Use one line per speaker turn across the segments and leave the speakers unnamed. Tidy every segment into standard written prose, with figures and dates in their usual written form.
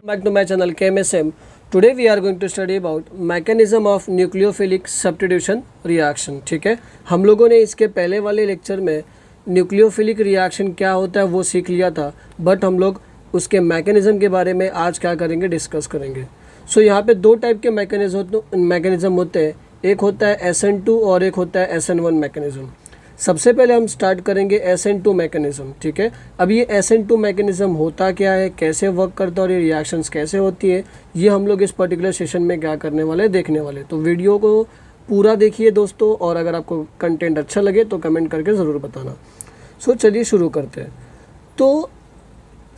Back to my channel KMSM. Today we are going to study about mechanism of nucleophilic substitution reaction. ठीक है, हम लोगों ने इसके पहले वाले लेक्चर में न्यूक्लियोफिलिक रिएक्शन क्या होता है वो सीख लिया था, बट हम लोग उसके मैकेनिज़्म के बारे में आज क्या करेंगे, डिस्कस करेंगे। सो यहाँ पे दो टाइप के मैकेनिज़्म होते हैं, एक होता है SN2 और एक होता है SN1 मैकेनिज़्म। सबसे पहले हम स्टार्ट करेंगे SN2 मैकेनिज़्म। ठीक है, अब ये SN2 मैकेनिज़्म होता क्या है, कैसे वर्क करता है और ये रिएक्शंस कैसे होती है, ये हम लोग इस पर्टिकुलर सेशन में क्या करने वाले हैं, देखने वाले। तो वीडियो को पूरा देखिए दोस्तों, और अगर आपको कंटेंट अच्छा लगे तो कमेंट करके ज़रूर बताना। सो चलिए शुरू करते हैं। तो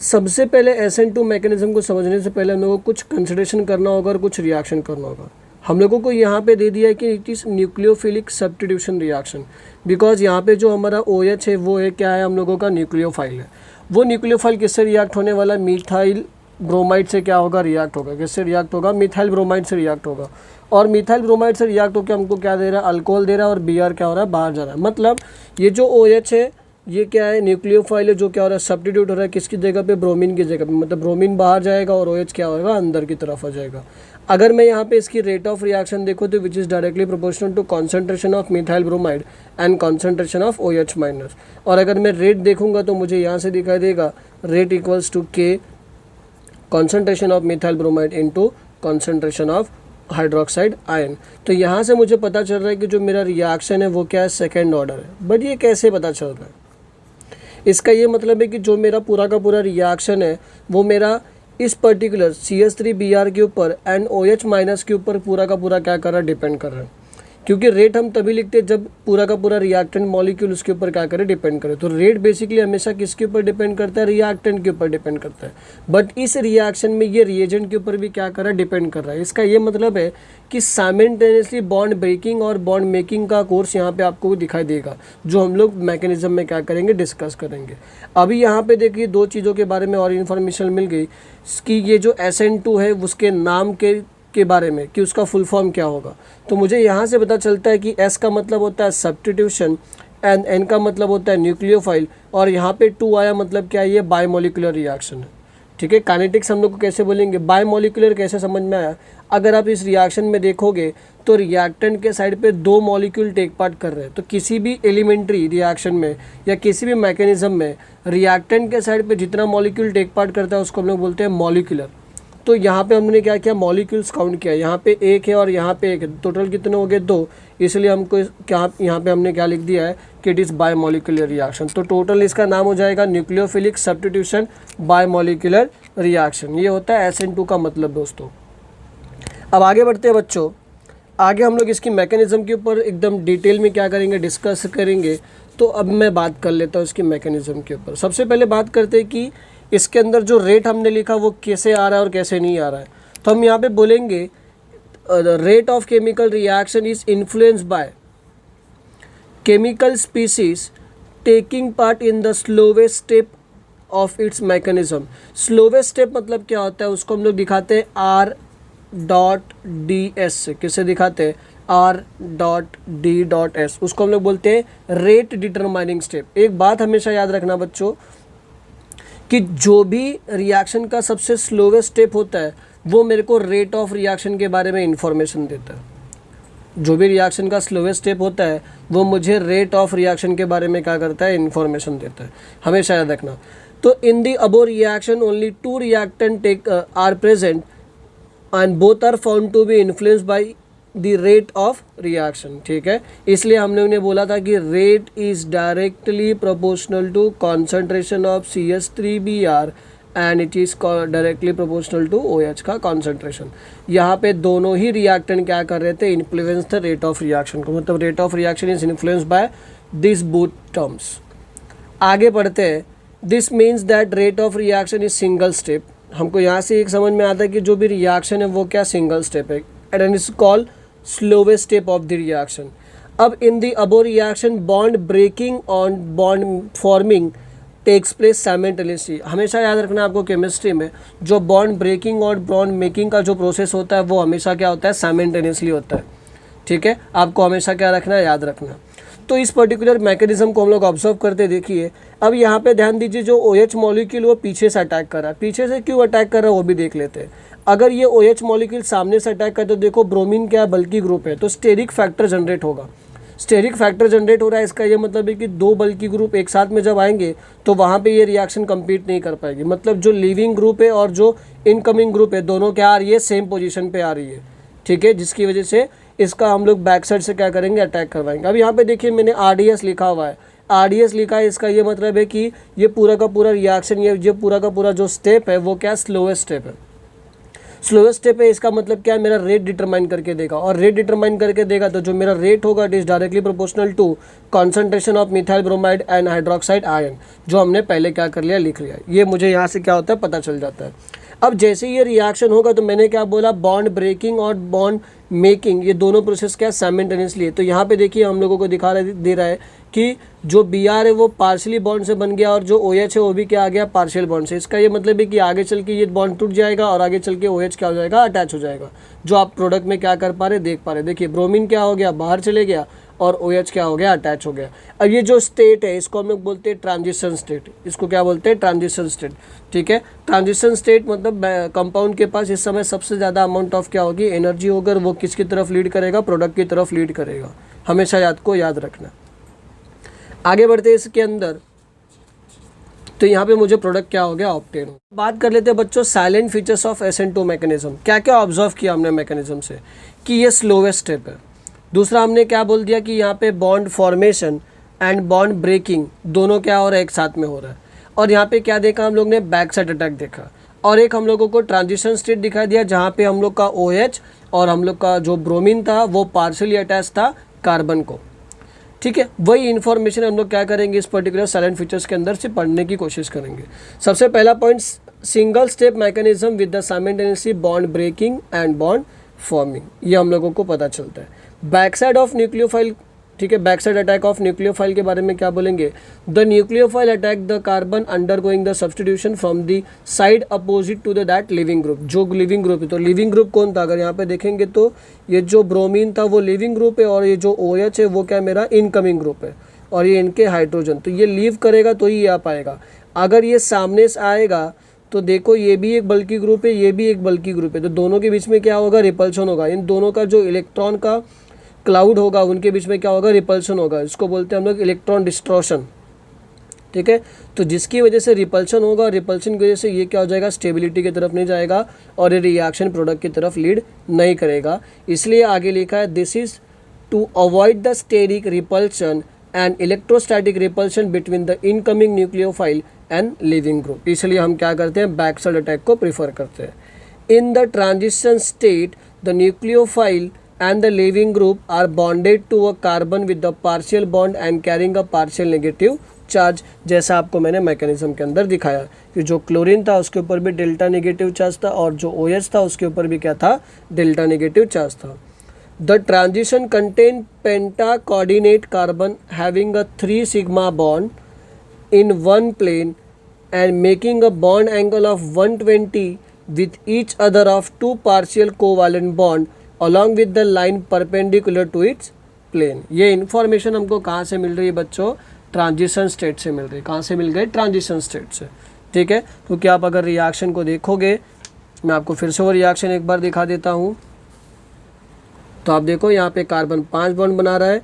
सबसे पहले SN2 मैकेनिज़्म को समझने से पहले हम लोगों को कुछ कंसिडरेशन करना होगा और कुछ रिएक्शन करना होगा। हम लोगों को यहाँ पे दे दिया है कि it is nucleophilic substitution reaction, because यहाँ पे जो हमारा OH है वो है क्या है, हम लोगों का न्यूक्लियोफाइल है। वो न्यूक्लियोफाइल किससे रिएक्ट होने वाला, मिथाइल ब्रोमाइड से क्या होगा, रिएक्ट होगा। किससे रिएक्ट होगा, मिथाइल ब्रोमाइड से रिएक्ट होगा। और मिथाइल ब्रोमाइड से रिएक्ट होकर हमको क्या दे रहा है, अल्कोहल दे रहा है, और Br क्या हो रहा है, बाहर जा रहा है। मतलब ये जो OH है ये क्या है, न्यूक्लियोफाइल है, जो क्या हो रहा है, सब्स्टिट्यूट हो रहा है किसकी जगह पे, ब्रोमीन की जगह पे। मतलब ब्रोमीन बाहर जाएगा और OH क्या होगा, अंदर की तरफ आ जाएगा। अगर मैं यहाँ पे इसकी रेट ऑफ रिएक्शन देखो तो which is directly proportional to concentration of methyl bromide and concentration of OH minus. और अगर मैं रेट देखूंगा तो मुझे यहाँ से दिखाई देगा rate equals to K concentration of methyl bromide into concentration of hydroxide ion. तो यहाँ से मुझे पता चल रहा है कि जो मेरा रिएक्शन है वो क्या है, सेकेंड ऑर्डर है। बट ये कैसे पता चल रहा है, इसका ये मतलब है कि जो मेरा पूरा का पूरा रिएक्शन है वो मेरा इस पर्टिकुलर CH3Br के ऊपर एंड OH माइनस के ऊपर पूरा का पूरा क्या कर रहा है, डिपेंड कर रहा है। क्योंकि रेट हम तभी लिखते हैं जब पूरा का पूरा रिएक्टेंट मॉलिक्यूल उसके ऊपर क्या करे, डिपेंड करे। तो रेट बेसिकली हमेशा किसके ऊपर डिपेंड करता है, रिएक्टेंट के ऊपर डिपेंड करता है। बट इस रिएक्शन में ये रिएजेंट के ऊपर भी क्या कर रहा है, डिपेंड कर रहा है। इसका ये मतलब है कि साइमल्टेनियसली बॉन्ड ब्रेकिंग और बॉन्ड मेकिंग का कोर्स यहाँ पे आपको दिखाई देगा, जो हम लोग मैकेनिज्म में क्या करेंगे, डिस्कस करेंगे। अभी यहाँ पे देखिए दो चीज़ों के बारे में और इन्फॉर्मेशन मिल गई कि ये जो SN2 है उसके नाम के बारे में, कि उसका फुल फॉर्म क्या होगा। तो मुझे यहाँ से पता चलता है कि S का मतलब होता है सब्स्टिट्यूशन एंड N का मतलब होता है न्यूक्लियोफाइल, और यहाँ पे 2 आया मतलब क्या है, ये बायोमोलिकुलर रिएक्शन है। ठीक है, काइनेटिक्स हम लोग को कैसे बोलेंगे, बायोमोलिकुलर कैसे समझ में आया। अगर आप इस रिएक्शन में देखोगे तो रिएक्टेंट के साइड पे 2 मॉलिक्यूल टेक पार्ट कर रहे हैं। तो किसी भी एलिमेंट्री रिएक्शन में या किसी भी मैकेनिज्म में रिएक्टेंट के साइड पे जितना मॉलिक्यूल टेक पार्ट करता है उसको हम लोग बोलते हैं मॉलिक्यूलर। तो यहाँ पे हमने क्या किया, मॉलिक्यूल्स काउंट किया। यहाँ पे 1 है और यहाँ पे 1 है, टोटल कितने हो गए, 2। इसलिए हमको क्या यहाँ पे हमने क्या लिख दिया है कि इट इज़ बायोमोलिकुलर रिएक्शन। तो टोटल इसका नाम हो जाएगा न्यूक्लियोफिलिक सब्स्टिट्यूशन बायोमोलिकुलर रिएक्शन। ये होता है SN2 का मतलब दोस्तों। अब आगे बढ़ते हैं बच्चों, आगे हम लोग इसकी मैकेनिज़्म के ऊपर एकदम डिटेल में क्या करेंगे, डिस्कस करेंगे। तो अब मैं बात कर लेता हूँ इसकी मैकेनिज़्म के ऊपर। सबसे पहले बात करते हैं कि इसके अंदर जो रेट हमने लिखा वो कैसे आ रहा है और कैसे नहीं आ रहा है। तो हम यहाँ पे बोलेंगे rate of chemical reaction is influenced by chemical species taking part in the slowest step of its mechanism. Slowest step मतलब क्या होता है, उसको हम लोग दिखाते हैं R.D.S से। किससे दिखाते हैं, R.D.S। उसको हम लोग बोलते हैं रेट डिटरमाइनिंग स्टेप। एक बात हमेशा याद रखना बच्चों कि जो भी रिएक्शन का सबसे स्लोवेस्ट स्टेप होता है वो मेरे को रेट ऑफ रिएक्शन के बारे में इंफॉर्मेशन देता है। जो भी रिएक्शन का स्लोवेस्ट स्टेप होता है वो मुझे रेट ऑफ रिएक्शन के बारे में क्या करता है, इंफॉर्मेशन देता है। हमेशा याद रखना। तो in the above reaction only 2 reactant are present and both are found to be influenced by the rate of reaction. ठीक है, इसलिए हमने उन्हें बोला था कि rate is directly proportional to concentration of CH3Br and it is directly proportional to OH का concentration. यहाँ पे दोनों ही रिएक्टेंट क्या कर रहे थे, influence the rate of reaction को। मतलब rate of reaction is influenced by this both terms. आगे बढ़ते हैं। This means that rate of reaction is single step. हमको यहाँ से एक समझ में आता है कि जो भी रिएक्शन है वो क्या, सिंगल स्टेप है, and is called slowest step of the reaction. अब in the above reaction bond breaking और bond forming takes place simultaneously। हमेशा याद रखना आपको केमिस्ट्री में जो बॉन्ड ब्रेकिंग और बॉन्ड मेकिंग का जो प्रोसेस होता है वो हमेशा क्या होता है, साइमल्टेनियसली होता है। ठीक है, आपको हमेशा क्या रखना है, याद रखना। तो इस पर्टिकुलर मैकेनिज्म को हम लोग ऑब्जर्व करते देखिए। अब यहाँ पे ध्यान दीजिए, जो OH मॉलिक्यूल वो पीछे से अटैक कर रहा है, पीछे से क्यों अटैक कर रहा है वो भी देख लेते हैं। अगर ये OH मॉलिक्यूल सामने से अटैक करे तो देखो ब्रोमीन क्या बल्कि ग्रुप है, तो स्टेरिक फैक्टर जनरेट होगा। स्टेरिक फैक्टर जनरेट हो रहा है, इसका ये मतलब है कि दो बल्कि ग्रुप एक साथ में जब आएंगे तो वहाँ पे ये रिएक्शन कंप्लीट नहीं कर पाएगी। मतलब जो लिविंग ग्रुप है और जो इनकमिंग ग्रुप है दोनों क्या आ रही है, सेम पोजीशन पे आ रही है, ठीक है, जिसकी वजह से इसका हम लोग बैक साइड से क्या करेंगे, अटैक करवाएंगे। अब यहाँ पे देखिए मैंने RDS लिखा हुआ है, RDS लिखा है, इसका ये मतलब है कि ये पूरा का पूरा रिएक्शन, ये पूरा का पूरा जो स्टेप है वो क्या स्लोएस्ट स्टेप है। स्लोएस्ट स्टेप है, इसका मतलब क्या है, मेरा रेट डिटरमाइन करके देगा, और रेट डिटरमाइन करके देगा तो जो मेरा रेट होगा it is directly proportional to concentration of methyl bromide and hydroxide ion, जो हमने पहले क्या कर लिया, लिख लिया। ये मुझे यहाँ से क्या होता है पता चल जाता है। अब जैसे ये रिएक्शन होगा तो मैंने क्या बोला, बॉन्ड ब्रेकिंग और बॉन्ड मेकिंग, ये दोनों प्रोसेस क्या साइमल्टेनियसली है। तो यहाँ पे देखिए हम लोगों को दे रहा है कि जो Br है वो पार्शियली बॉन्ड से बन गया और जो OH है वो भी क्या आ गया, पार्शियल बॉन्ड से। इसका ये मतलब है कि आगे चल के ये बॉन्ड टूट जाएगा और आगे चल के OH क्या हो जाएगा, अटैच हो जाएगा, जो आप प्रोडक्ट में क्या कर पा रहे, देख पा रहे। देखिए ब्रोमीन क्या हो गया, बाहर चले गया और OH क्या हो गया, अटैच हो गया। अब ये जो स्टेट है इसको हम लोग बोलते हैं ट्रांजिशन स्टेट, इसको क्या बोलते हैं, ट्रांजिशन स्टेट, ठीक है। ट्रांजिशन स्टेट मतलब कंपाउंड के पास इस समय सबसे ज़्यादा अमाउंट ऑफ क्या होगी, एनर्जी होकर वो किसकी तरफ लीड करेगा, प्रोडक्ट की तरफ लीड करेगा। हमेशा याद रखना। आगे बढ़ते हैं इसके अंदर, तो यहाँ पे मुझे प्रोडक्ट क्या हो गया, ऑब्टेन हो। बात कर लेते हैं बच्चों salient features of SN2 mechanism. क्या क्या ऑब्जर्व किया हमने मैकेनिज्म से, कि ये स्लोवेस्ट स्टेप है। दूसरा हमने क्या बोल दिया कि यहाँ पे bond formation and bond breaking दोनों क्या हो रहा है, एक साथ में हो रहा है। और यहाँ पे क्या देखा हम लोग ने, बैक साइड अटैक देखा, और एक हम लोगों को ट्रांजिशन स्टेट दिखा दिया जहाँ पे हम लोग का OH और हम लोग का जो ब्रोमीन था वो पार्शियली अटैच था कार्बन को, ठीक है। वही इन्फॉर्मेशन हम लोग क्या करेंगे, इस पर्टिकुलर साइलेंट फीचर्स के अंदर से पढ़ने की कोशिश करेंगे। सबसे पहला point, single step mechanism with the simultaneously bond breaking and bond forming, ये हम लोगों को पता चलता है। बैक साइड ऑफ न्यूक्लियोफाइल, ठीक है, back side attack of nucleophile के बारे में क्या बोलेंगे, the nucleophile attack the carbon undergoing the substitution from the side opposite to the that leaving group. जो लिविंग ग्रुप है, तो लिविंग ग्रुप कौन था, अगर यहाँ पे देखेंगे तो ये जो ब्रोमीन था वो लिविंग ग्रुप है और ये जो OH है वो क्या मेरा इनकमिंग ग्रुप है, और ये इनके हाइड्रोजन, तो ये लीव करेगा तो ही आ पाएगा। अगर ये सामने से आएगा तो देखो ये भी एक बल्कि ग्रुप है, ये भी एक बल्कि ग्रुप है, तो दोनों के बीच में क्या होगा, रिपल्शन होगा। इन दोनों का जो इलेक्ट्रॉन का क्लाउड होगा उनके बीच में क्या होगा, रिपल्शन होगा। इसको बोलते हैं हम लोग इलेक्ट्रॉन डिस्ट्रॉशन, ठीक है। तो जिसकी वजह से रिपल्शन होगा, रिपल्शन की वजह से ये क्या हो जाएगा, स्टेबिलिटी की तरफ नहीं जाएगा और ये रिएक्शन प्रोडक्ट की तरफ लीड नहीं करेगा। इसलिए आगे लिखा है, this is to avoid the steric repulsion and electrostatic repulsion between the incoming nucleophile and leaving group. इसलिए हम क्या करते हैं, बैक साइड अटैक को प्रीफर करते हैं। In the transition state the nucleophile and the living group are bonded to a carbon with the partial bond and carrying a partial negative charge। जैसा आपको मैंने मैकेनिज्म के अंदर दिखाया कि जो क्लोरीन था उसके ऊपर भी डेल्टा नेगेटिव चार्ज था और जो OH था उसके ऊपर भी क्या था, डेल्टा नेगेटिव चार्ज था। The transition contain penta coordinate carbon having a 3 sigma bond in one plane and making a bond angle of 120 with each other of 2 partial covalent bond along with the line perpendicular to its plane। ये information हमको कहाँ से मिल रही है बच्चों, transition state से मिल रही है। कहाँ से मिल गई, ट्रांजिशन स्टेट से, ठीक है। क्योंकि आप अगर रिएक्शन को देखोगे, मैं आपको फिर से वो रिएक्शन एक बार दिखा देता हूँ। तो आप देखो यहाँ पे कार्बन 5 बॉन्ड बना रहा है,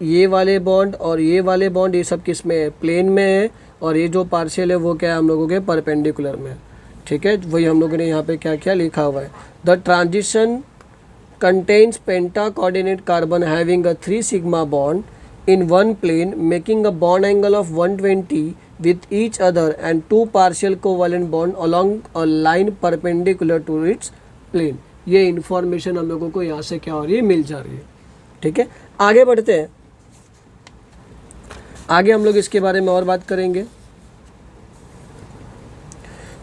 ये वाले बॉन्ड और ये वाले बॉन्ड ये सब किस में है, प्लेन में है, और ये जो पार्शियल है वो क्या है हम लोगों के परपेंडिकुलर में, ठीक है। वही हम लोगों ने यहाँ पे क्या क्या लिखा हुआ है, the transition contains penta coordinate carbon having a 3 sigma bond in one plane making a bond angle of 120 with each other and 2 partial covalent bond along a line perpendicular to its plane। ये information हम लोगों को यहाँ से क्या हो रही है, मिल जा रही है, ठीक है। आगे बढ़ते हैं, आगे हम लोग इसके बारे में और बात करेंगे।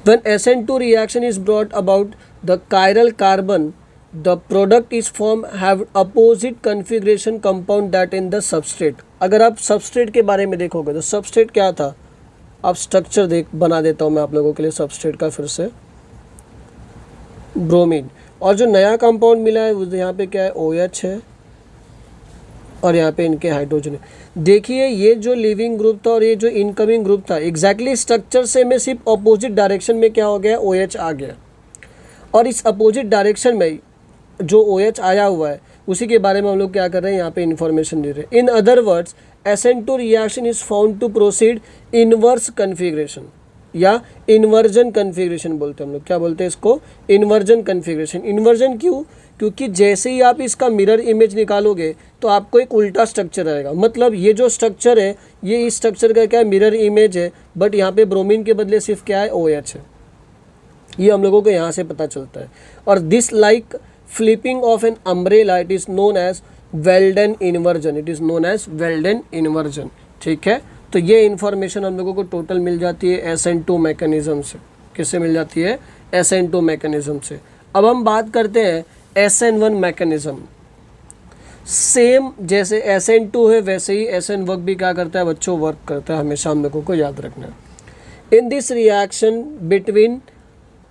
When SN2 reaction is brought about the chiral carbon, the product is formed have opposite configuration compound that in the substrate। अगर आप सबस्ट्रेट के बारे में देखोगे तो सबस्ट्रेट क्या था, आप स्ट्रक्चर बना देता हूँ मैं आप लोगों के लिए सबस्ट्रेट का फिर से, ब्रोमीन, और जो नया कंपाउंड मिला है वो यहाँ पे क्या है, OH है, और यहाँ पे इनके हाइड्रोजन है। देखिए ये जो लिविंग ग्रुप था और ये जो इनकमिंग ग्रुप था, एग्जैक्टली स्ट्रक्चर से में सिर्फ अपोजिट डायरेक्शन में क्या हो गया, OH आ गया। और इस अपोजिट डायरेक्शन में जो OH आया हुआ है उसी के बारे में हम लोग क्या कर रहे हैं, यहाँ पे इन्फॉर्मेशन दे रहे हैं। In other words SN2 reaction is found to proceed inverse configuration या इन्वर्जन कन्फिग्रेशन बोलते हैं हम लोग। क्या बोलते हैं इसको, इन्वर्जन कन्फिग्रेशन। इन्वर्जन क्यों, क्योंकि जैसे ही आप इसका मिरर इमेज निकालोगे तो आपको एक उल्टा स्ट्रक्चर आएगा। मतलब ये जो स्ट्रक्चर है ये इस स्ट्रक्चर का क्या है, मिरर इमेज है, बट यहाँ पे ब्रोमीन के बदले सिर्फ क्या है, OH है। ये हम लोगों को यहाँ से पता चलता है। और this like flipping of an umbrella it is known as Walden inversion, it is known as Walden inversion. ठीक है, तो ये इन्फॉर्मेशन हम लोगों को टोटल मिल जाती है SN2 मैकेनिज्म से। किससे मिल जाती है, SN2 मैकेनिज्म से। अब हम बात करते हैं SN1 मैकेनिज्म। सेम जैसे SN2 है वैसे ही SN1 भी क्या करता है बच्चों, वर्क करता है। हमेशा हम लोगों को याद रखना है। In this reaction between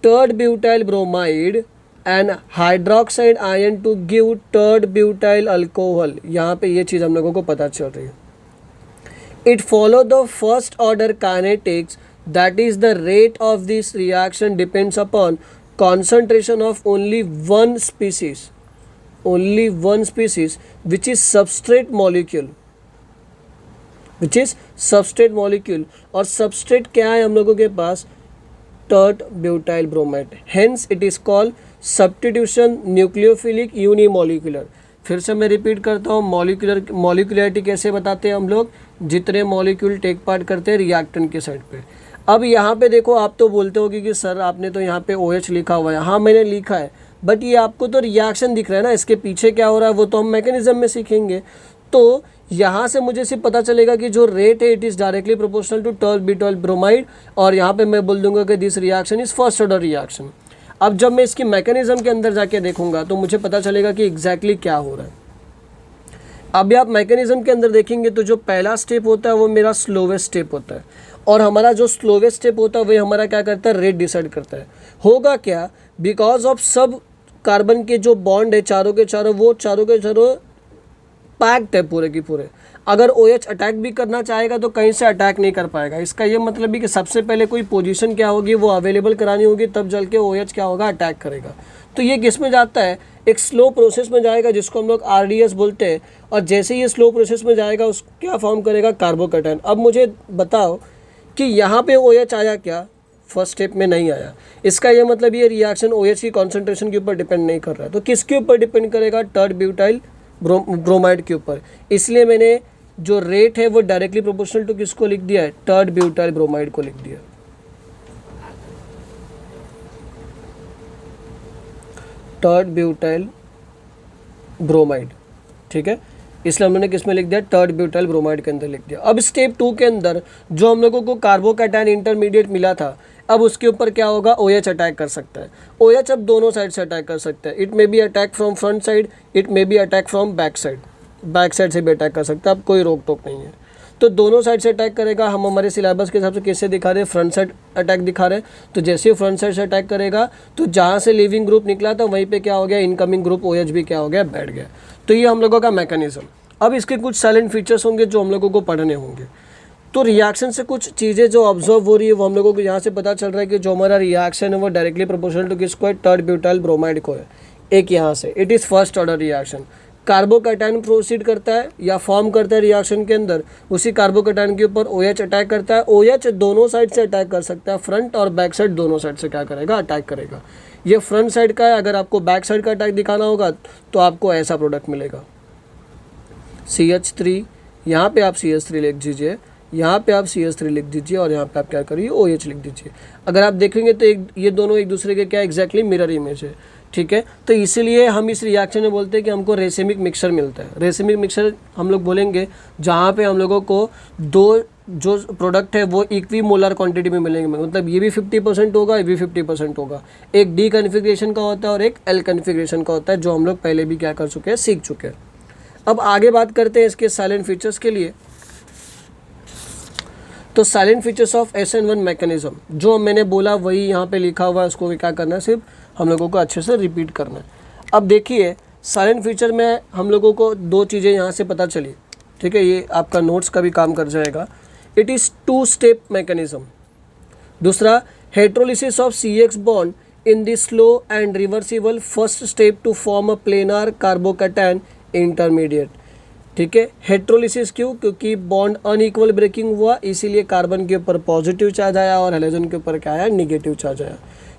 tert butyl bromide and hydroxide ion to give tert butyl alcohol, यहाँ पे ये चीज़ हम लोगों को पता चल रही है। It follow the first order kinetics, that is the rate of this reaction depends upon concentration of only one species which is substrate molecule, और substrate क्या है हम लोगों के पास, tert butyl bromide. Hence it is called substitution nucleophilic unimolecular. फिर से मैं रिपीट करता हूँ, मॉलिक्यूलरिटी कैसे बताते हैं हम लोग, जितने मॉलिक्यूल टेक पार्ट करते हैं रिएक्टेंट के साइड पे। अब यहाँ पे देखो, आप तो बोलते होगे कि सर आपने तो यहाँ पे OH लिखा हुआ है। हाँ मैंने लिखा है, बट ये आपको तो रिएक्शन दिख रहा है ना, इसके पीछे क्या हो रहा है वो तो हम मैकेनिज्म में सीखेंगे। तो यहाँ से मुझे सिर्फ पता चलेगा कि जो रेट है it is directly proportional to tert butyl bromide, और यहाँ पे मैं बोल दूंगा कि this reaction is first order reaction. अब जब मैं इसकी मैकेनिज्म के अंदर जाके देखूंगा तो मुझे पता चलेगा कि एग्जैक्टली क्या हो रहा है। अभी आप मैकेनिज्म के अंदर देखेंगे तो जो पहला स्टेप होता है वो मेरा स्लोवेस्ट स्टेप होता है, और हमारा जो स्लोवेस्ट स्टेप होता है वही हमारा क्या करता है, रेट डिसाइड करता है। होगा क्या, बिकॉज ऑफ सब कार्बन के जो बॉन्ड है चारों के चारों, वो चारों के चारों पैक्ड है पूरे की पूरे। अगर OH अटैक भी करना चाहेगा तो कहीं से अटैक नहीं कर पाएगा। इसका ये मतलब भी कि सबसे पहले कोई पोजीशन क्या होगी वो अवेलेबल करानी होगी, तब जल के OH क्या होगा, अटैक करेगा। तो ये किस में जाता है, एक स्लो प्रोसेस में जाएगा जिसको हम लोग RDS बोलते हैं। और जैसे ये स्लो प्रोसेस में जाएगा उस क्या फॉर्म करेगा, कार्बोकैटायन। अब मुझे बताओ कि यहाँ पे OH आया क्या, फर्स्ट स्टेप में नहीं आया। इसका ये मतलब ये रिएक्शन OH की कॉन्सेंट्रेशन के ऊपर डिपेंड नहीं कर रहा है। तो किसके ऊपर डिपेंड करेगा, टर्ट ब्यूटाइल ब्रोमाइड के ऊपर। इसलिए मैंने जो रेट है वो डायरेक्टली प्रोपोर्शनल टू किसको लिख दिया है, टर्ट ब्यूटाइल ब्रोमाइड को लिख दिया। टर्ट ब्यूटाइल ब्रोमाइड, ठीक है, इसलिए हमने किस में लिख दिया, टर्ट ब्यूटाइल ब्रोमाइड के अंदर लिख दिया। अब स्टेप 2 के अंदर जो हम लोगों को कार्बोकैटायन इंटरमीडिएट मिला था, अब उसके ऊपर क्या होगा, OH अटैक कर सकता है। OH अब दोनों साइड से अटैक कर सकता है। It may be attack from front side, it may be attack from back side. Back side से भी अटैक कर सकता है, अब कोई रोक टोक नहीं है। तो दोनों साइड से अटैक करेगा। हम हमारे सिलेबस के हिसाब से कैसे दिखा रहे हैं, फ्रंट साइड अटैक दिखा रहे हैं। तो जैसे ही फ्रंट साइड से अटैक करेगा तो जहाँ से लिविंग ग्रुप निकला था वहीं पे क्या हो गया, इनकमिंग ग्रुप OH भी क्या हो गया, बैठ गया। तो ये हम लोगों का मैकेनिज्म। अब इसके कुछ साइलेंट फीचर्स होंगे जो हम लोगों को पढ़ने होंगे। तो रिएक्शन से कुछ चीज़ें जो ऑब्जर्व हो रही है वो हम लोगों को यहाँ से पता चल रहा है कि जो हमारा रिएक्शन है वो डायरेक्टली प्रोपोर्शनल टू किसको है, टर्ट ब्यूटाइल ब्रोमाइड को है। एक यहाँ से it is first order reaction. Carbocation proceed करता है या फॉर्म करता है रिएक्शन के अंदर, उसी कार्बोकैटायन के ऊपर OH अटैक करता है। OH दोनों साइड से अटैक कर सकता है, फ्रंट और बैक साइड दोनों साइड से क्या करेगा, अटैक करेगा। ये फ्रंट साइड का है, अगर आपको बैक साइड का अटैक दिखाना होगा तो आपको ऐसा प्रोडक्ट मिलेगा, CH3। यहाँ पे आप CH3 लिख दीजिए, यहाँ पे आप CH3 लिख दीजिए, और यहाँ पे आप क्या करिए, OH लिख दीजिए। अगर आप देखेंगे तो ये दोनों एक दूसरे के क्या एग्जैक्टली मिरर इमेज है, ठीक है। तो इसीलिए हम इस रिएक्शन में बोलते हैं कि हमको रेसिमिक मिक्सचर मिलता है। रेसिमिक मिक्सचर हम लोग बोलेंगे जहाँ पे हम लोगों को दो जो प्रोडक्ट है वो इक्वी मोलर क्वांटिटी में मिलेंगे। मतलब ये भी 50% होगा, ये भी 50% होगा। एक D कन्फिग्रेशन का होता है और एक L कन्फिग्रेशन का होता है, जो हम लोग पहले भी क्या कर चुके हैं, सीख चुके हैं। अब आगे बात करते हैं इसके साइलेंट फीचर्स के लिए। तो salient features of SN1 mechanism, जो मैंने बोला वही यहाँ पे लिखा हुआ है, उसको क्या करना है, सिर्फ हम लोगों को अच्छे से रिपीट करना है। अब देखिए साइलेंट फीचर में हम लोगों को दो चीज़ें यहाँ से पता चली, ठीक है, ये आपका नोट्स का भी काम कर जाएगा। It is 2 step mechanism. दूसरा, heterolysis of CH bond in the slow and reversible first step to form a planar carbocation intermediate. ठीक है, हेट्रोलिसिस क्यों? क्योंकि बॉन्ड अनइक्वल ब्रेकिंग हुआ, इसीलिए कार्बन के ऊपर पॉजिटिव चार्ज आया और हेलोजन के ऊपर क्या आया? निगेटिव चार्ज आया।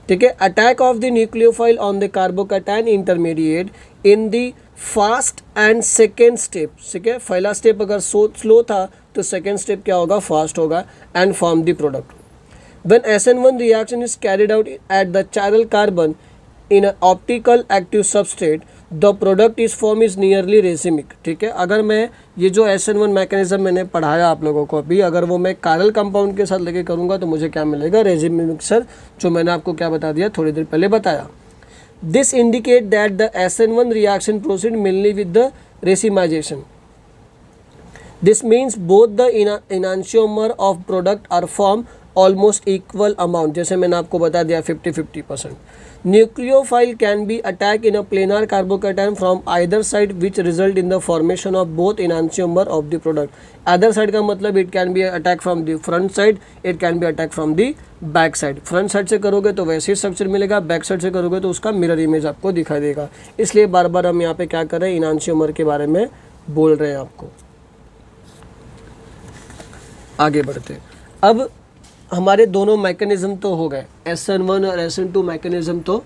ठीक है, attack of the nucleophile on the carbocation intermediate in the fast and second step. ठीक है, पहला स्टेप अगर स्लो था तो सेकेंड स्टेप क्या होगा? फास्ट होगा, and form the product. When SN1 reaction is carried out at the chiral carbon in an optical active substrate, the product is form is nearly racemic। ठीक है, अगर मैं ये जो SN1 मैकेनिज्म मैंने पढ़ाया आप लोगों को अभी, अगर वो मैं कायरल कंपाउंड के साथ लेके करूँगा तो मुझे क्या मिलेगा? रेसिमिक मिक्सचर, जो मैंने आपको क्या बता दिया थोड़ी देर पहले बताया। This indicate that the SN1 reaction proceed mainly with the racemisation. This means both the enantiomer of product are formed almost equal amount, जैसे मैंने आपको बता दिया 50-50%। Nucleophile can be attacked in a planar carbocation from either side, which result in the formation of both enantiomer of the product। Other side का मतलब it can be attack from the front side, it can be attack from the back side। Front side से करोगे तो वैसे ही structure मिलेगा, back side से करोगे तो उसका मिरर इमेज आपको दिखाई देगा। इसलिए बार बार हम यहाँ पे क्या कर रहे हैं? enantiomer के बारे में बोल रहे हैं आपको। आगे बढ़ते, अब हमारे दोनों मैकेनिज्म तो हो गए, SN1 और SN2 मैकेनिज्म तो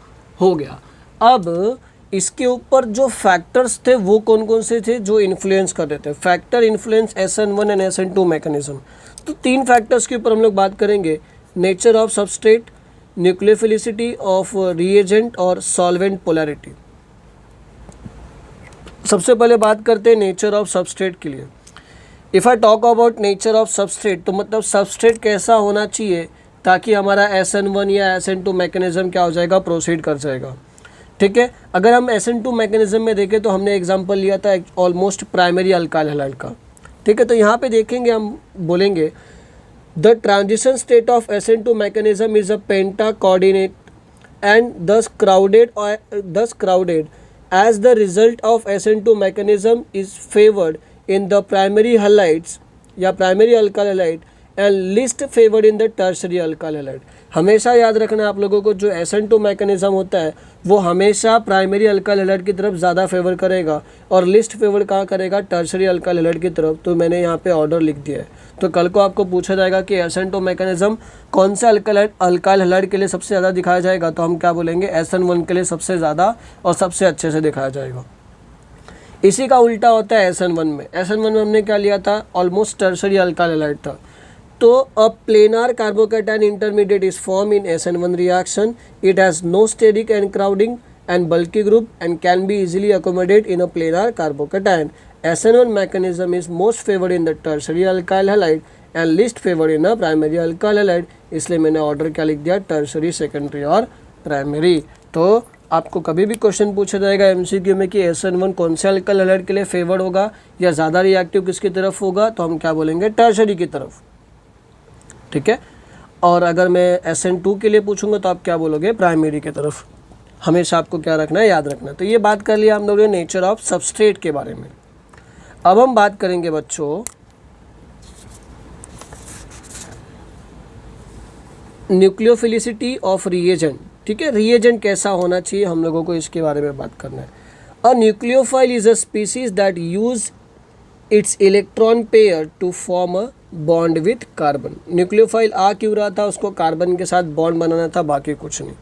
हो गया। अब इसके ऊपर जो फैक्टर्स थे वो कौन कौन से थे जो इन्फ्लुएंस कर रहे थे? Factor influence SN1 and SN2 mechanism. तो 3 फैक्टर्स के ऊपर हम लोग बात करेंगे, nature of substrate, nucleophilicity of reagent और सॉल्वेंट पोलैरिटी। सबसे पहले बात करते हैं नेचर ऑफ सबस्ट्रेट के लिए। If I talk about nature of substrate, तो मतलब सबस्ट्रेट कैसा होना चाहिए ताकि हमारा SN1 या SN2 मैकेनिज्म क्या हो जाएगा? प्रोसीड कर जाएगा। ठीक है, अगर हम SN2 मैकेनिज्म में देखें तो हमने एग्जांपल लिया था ऑलमोस्ट प्राइमरी अल्काइल हैलाइड का। ठीक है, तो यहाँ पे देखेंगे, हम बोलेंगे the transition state of SN2 mechanism is a penta coordinate and thus crowded as the result of SN2 mechanism is favoured in the primary halides या primary alkyl halide and least favored in the tertiary alkyl halide। हमेशा याद रखना आप लोगों को, जो SN2 mechanism होता है वो हमेशा प्राइमरी अल्काइल हैलाइड की तरफ ज़्यादा फेवर करेगा और लिस्ट फेवर कहाँ करेगा? टर्शरी अल्काइल हैलाइड की तरफ। तो मैंने यहाँ पे ऑर्डर लिख दिया है, तो कल को आपको पूछा जाएगा कि SN2 मैकेनिज्म कौन से अल्काइल हैलाइड के लिए सबसे ज़्यादा दिखाया जाएगा, तो हम क्या बोलेंगे? SN1 के लिए सबसे ज़्यादा और सबसे अच्छे से दिखाया जाएगा। इसी का उल्टा होता है SN1 में। SN1 में हमने क्या लिया था? ऑलमोस्ट टर्शरी अल्काइल हैलाइड था। तो a planar carbocation intermediate is form in SN1 reaction. It has no steric and crowding and bulky group and can be easily accommodate in a planar carbocation. SN1 mechanism is most favored in the tertiary alkyl halide and least favored in a primary alkyl halide। इसलिए मैंने order क्या लिख दिया? Tertiary, secondary और primary. तो आपको कभी भी क्वेश्चन पूछा जाएगा MCQ में कि SN1 कौन से अल्काइल हैलाइड के लिए फेवर्ड होगा या ज़्यादा रिएक्टिव किसकी तरफ होगा, तो हम क्या बोलेंगे? टर्शरी की तरफ। ठीक है, और अगर मैं SN2 के लिए पूछूंगा तो आप क्या बोलोगे? प्राइमरी की तरफ। हमेशा आपको क्या रखना है? याद रखना। तो ये बात कर लिया हम लोगों ने नेचर ऑफ सबस्ट्रेट के बारे में। अब हम बात करेंगे बच्चों न्यूक्लियोफिलिसिटी ऑफ रिएजेंट। ठीक है, रिएजेंट कैसा होना चाहिए, हम लोगों को इसके बारे में बात करना है। A nucleophile is a species that use its electron pair to form a bond with carbon. Nucleophile आ क्यों रहा था? उसको कार्बन के साथ बॉन्ड बनाना था, बाकी कुछ नहीं।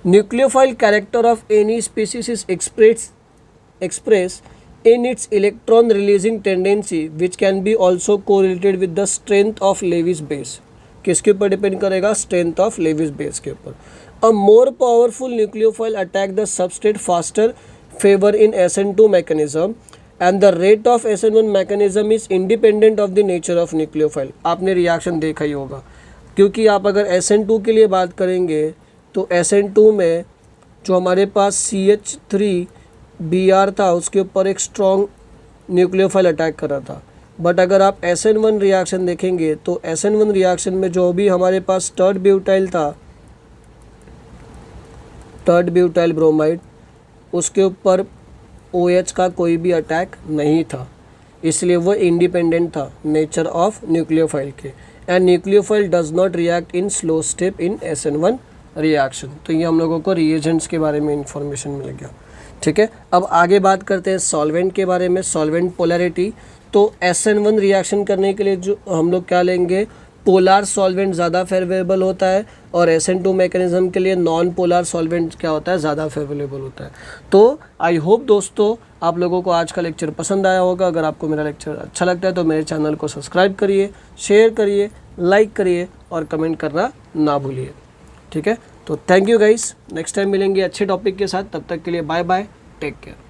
Nucleophile character of any species is express in its electron releasing tendency which can be also correlated with the strength of Lewis base। किसके ऊपर डिपेंड करेगा? स्ट्रेंथ ऑफ लेविस बेस के ऊपर। A more powerful nucleophile attack the substrate faster favour in SN2 mechanism and the rate of SN1 mechanism is independent of the nature of nucleophile. आपने reaction देखा ही होगा, क्योंकि आप अगर SN2 के लिए बात करेंगे तो SN2 में जो हमारे पास CH3Br था उसके ऊपर एक स्ट्रॉन्ग न्यूक्लियोफाइल अटैक कर रहा था। बट अगर आप SN1 रिएक्शन देखेंगे तो SN1 रिएक्शन में जो भी हमारे पास टर्ड ब्यूटाइल था, टर्ड ब्यूटाइल ब्रोमाइड, उसके ऊपर OH का कोई भी अटैक नहीं था, इसलिए वो इंडिपेंडेंट था नेचर ऑफ न्यूक्लियोफाइल के। And nucleophile does not react in slow step in SN1 reaction. तो ये हम लोगों को रिएजेंट्स के बारे में इंफॉर्मेशन मिल गया। ठीक है, अब आगे बात करते हैं सॉल्वेंट के बारे में, सॉल्वेंट पोलैरिटी। तो SN1 रिएक्शन करने के लिए जो हम लोग क्या लेंगे, पोलार सॉल्वेंट ज़्यादा फेवरेबल होता है, और SN2 मैकेनिज्म के लिए नॉन पोलार सॉल्वेंट क्या होता है, ज़्यादा फेवरेबल होता है। तो आई होप दोस्तों आप लोगों को आज का लेक्चर पसंद आया होगा। अगर आपको मेरा लेक्चर अच्छा लगता है तो मेरे चैनल को सब्सक्राइब करिए, शेयर करिए, लाइक करिए और कमेंट करना ना भूलिए। ठीक है, तो thank you guys, next time मिलेंगे अच्छे टॉपिक के साथ। तब तक के लिए बाय बाय, टेक केयर।